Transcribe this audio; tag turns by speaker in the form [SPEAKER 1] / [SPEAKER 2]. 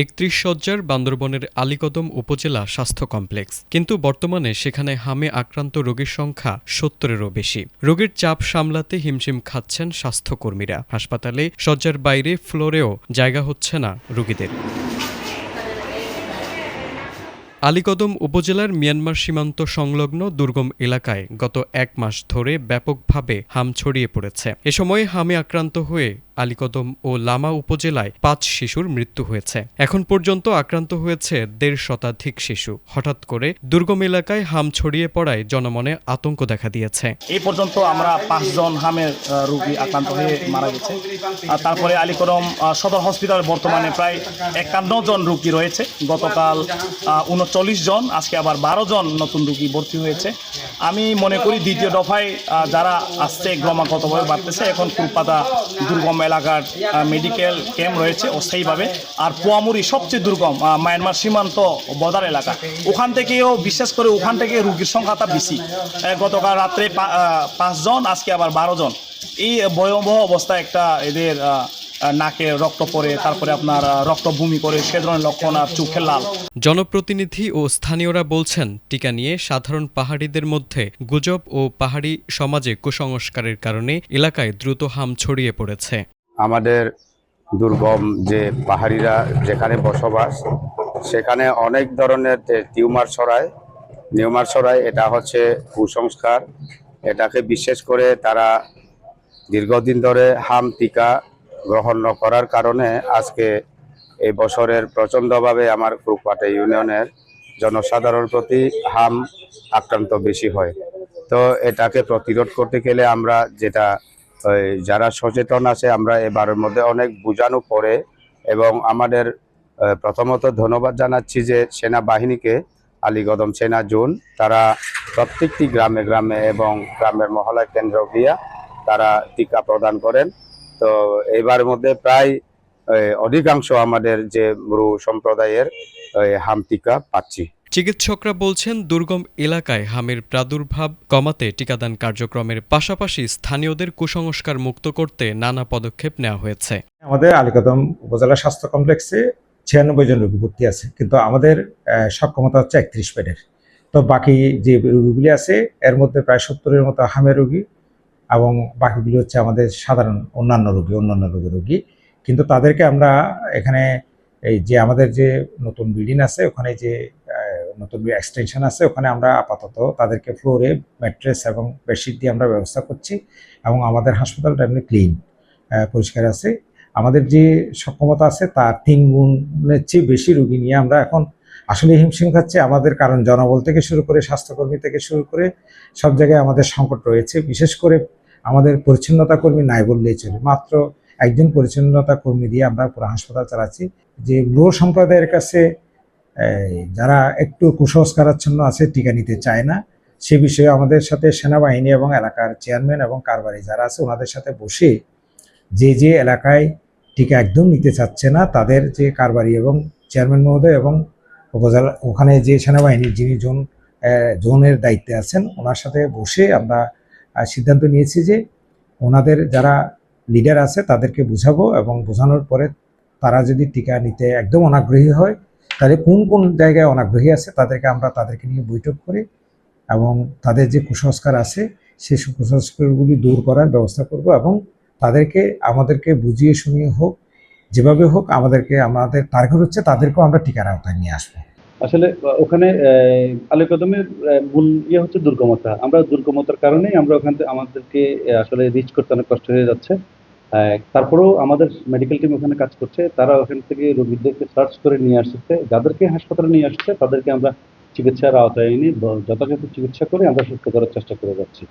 [SPEAKER 1] একত্রিশ শয্যার বান্দরবনের আলীকদম উপজেলা স্বাস্থ্য কমপ্লেক্স, কিন্তু বর্তমানে সেখানে হামে আক্রান্ত রোগীর সংখ্যা ৭০-এরও বেশি। রোগীর চাপ সামলাতে হিমশিম খাচ্ছেন স্বাস্থ্যকর্মীরা। হাসপাতালে শয্যার বাইরে ফ্লোরেও জায়গা হচ্ছে না রোগীদের। আলীকদম উপজেলার মিয়ানমার সীমান্ত সংলগ্ন দুর্গম এলাকায় গত ১ মাস ধরে ব্যাপকভাবে হাম ছড়িয়ে পড়েছে। এ সময় হামে আক্রান্ত হয়ে আলীকদম ও লামা উপজেলায় ৫ শিশুর মৃত্যু হয়েছে। এখন পর্যন্ত আক্রান্ত হয়েছে ১৫০ শতাধিক শিশু। হঠাৎ করে দুর্গম এলাকায় হাম ছড়িয়ে পড়ায় জনমনে আতঙ্ক দেখা দিয়েছে।
[SPEAKER 2] এই পর্যন্ত আমরা ৫ জন হামের রোগী আক্রান্ত হয়ে মারা গেছে। তারপরে আলীকদম সদর হসপিটালে বর্তমানে প্রায় ৫১ জন রোগী রয়েছে। গতকাল ৩৯ জন, আজকে আবার ১২ জন নতুন রোগী ভর্তি হয়েছে। আমি মনে করি দ্বিতীয় দফায় যারা আসছে ক্রমাগতভাবে বাড়তেছে। এখন কুলপাতা দুর্গম এলাকার মেডিকেল ক্যাম্প রয়েছে অস্থায়ীভাবে। আর পোয়ামুরি সবচেয়ে দুর্গম মায়ানমার সীমান্ত বর্ডার এলাকা, ওখান থেকেও বিশেষ করে ওখান থেকে রোগীর সংখ্যাটা বেশি। গতকাল রাত্রে ৫ জন, আজকে আবার ১২ জন। এই ভয়াবহ অবস্থা একটা এদের নাকে রক্ত পড়ে, তারপরে আপনার রক্ত বমি করে, সে ধরনের লক্ষণ, আর চোখের লাল।
[SPEAKER 1] জনপ্রতিনিধি ও স্থানীয়রা বলছেন, টিকা নিয়ে সাধারণ পাহাড়িদের মধ্যে গুজব ও পাহাড়ি সমাজে কুসংস্কারের কারণে এলাকায় দ্রুত হাম ছড়িয়ে পড়েছে।
[SPEAKER 3] আমাদের দুর্গম যে পাহাড়িরা যেখানে বসবাস, সেখানে অনেক ধরনের টিউমার ছড়ায়। এটা হচ্ছে কুসংস্কার। এটাকে বিশেষ করে তারা দীর্ঘদিন ধরে হাম টিকা গ্রহণ ন করার কারণে আজকে এই বছরের প্রচণ্ডভাবে আমার কুকপাটা ইউনিয়নের জনসাধারণ প্রতি হাম আক্রান্ত বেশি হয়। তো এটাকে প্রতিরোধ করতে গেলে আমরা যেটা যারা সচেতন আছে, আমরা এবারের মধ্যে অনেক বোঝানো পরে, এবং আমাদের প্রথমত ধন্যবাদ জানাচ্ছি যে সেনাবাহিনীকে, আলীকদম সেনা জোন, তারা প্রত্যেকটি গ্রামে গ্রামে এবং গ্রামের মহল্লা কেন্দ্র গিয়া তারা টিকা প্রদান করেন। তো এবারের মধ্যে প্রায় অধিকাংশ আমাদের যে ব্রু সম্প্রদায়ের হাম টিকা পাচ্ছি।
[SPEAKER 1] চিকিৎসকরা বলছেন, দুর্গম এলাকায় হামের প্রাদুর্ভাব কমাতে টিকাদান কার্যক্রমের পাশাপাশি স্থানীয়দের কুসংস্কার মুক্ত করতে নানা পদক্ষেপ নেওয়া হয়েছে।
[SPEAKER 4] আমাদের আলীকদম উপজেলা স্বাস্থ্য কমপ্লেক্সে ৯৬ জন রোগী ভর্তি আছে, কিন্তু আমাদের সক্ষমতা হচ্ছে ৩১ বেডের। তো বাকি যে রোগীগুলি আছে এর মধ্যে প্রায় ৭০-এর মতো হামের রোগী, এবং বাকিগুলি হচ্ছে আমাদের সাধারণ অন্যান্য রোগী। কিন্তু তাদেরকে আমরা এখানে এই যে আমাদের যে নতুন বিল্ডিং আছে, ওখানে যে নতুন এক্সটেনশন আছে, ওখানে আমরা আপাতত তাদেরকে ফ্লোরে ম্যাট্রেস এবং বেডশিট দিয়ে আমরা ব্যবস্থা করছি। এবং আমাদের হাসপাতালটা এমনি ক্লিন পরিষ্কার আছে। আমাদের যে সক্ষমতা আছে তার ৩ গুণের চেয়ে বেশি রোগী নিয়ে আমরা এখন আসলে হিমশিম খাচ্ছি। আমাদের কারণ জনবল থেকে শুরু করে স্বাস্থ্যকর্মী থেকে শুরু করে সব জায়গায় আমাদের সংকট রয়েছে। বিশেষ করে আমাদের পরিচ্ছন্নতা কর্মী নাই বললেই চলে। মাত্র একজন পরিচ্ছন্নতা কর্মী দিয়ে আমরা পুরো হাসপাতাল চালাচ্ছি। যে ব্রু সম্প্রদায়ের কাছে যারা একটু কুসংস্কারাচ্ছন্ন আছে, টিকা নিতে চায় না, সে বিষয়ে আমাদের সাথে সেনাবাহিনী এবং এলাকার চেয়ারম্যান এবং কারবারি যারা আছে ওনাদের সাথে বসে যে এলাকায় টিকা একদম নিতে চাচ্ছে না, তাদের যে কারবারি এবং চেয়ারম্যান মহোদয় এবং উপজেলা ওখানে যে সেনাবাহিনীর যিনি জোনের দায়িত্বে আছেন, ওনার সাথে বসে আমরা সিদ্ধান্ত নিয়েছি যে ওনাদের যারা লিডার আছে তাদেরকে বুঝাবো, এবং বোঝানোর পরে তারা যদি টিকা নিতে একদম অনাগ্রহী হয়, তাহলে কোন জায়গায় অনাগ্রহী আছে তাদেরকে নিয়ে বৈঠক করে এবং তাদের যে কুসংস্কার আছে সেই কুসংস্কারগুলি দূর করার ব্যবস্থা করব, এবং আমাদেরকে বুঝিয়ে শুনিয়ে হোক, যেভাবে হোক আমাদের টার্গেট হচ্ছে তাদেরকেও আমরা টিকার আওতায় নিয়ে আসবো।
[SPEAKER 5] আসলে ওখানে আলীকদমের মূল হচ্ছে দুর্গমতা। আমরা দুর্গমতার কারণেই আমরা ওখান থেকে আমাদেরকে আসলে রিচ করতে অনেক কষ্ট হয়ে যাচ্ছে। তারপরেও আমাদের মেডিকেল টিম ওখানে কাজ করছে। তারা ওখান থেকে রোগীদেরকে সার্চ করে নিয়ে আসছে। যাদেরকে হাসপাতালে নিয়ে আসছে তাদেরকে আমরা চিকিৎসার আওতায় এনে যথাযথ চিকিৎসা করে আমরা সুস্থ করার চেষ্টা করে যাচ্ছি।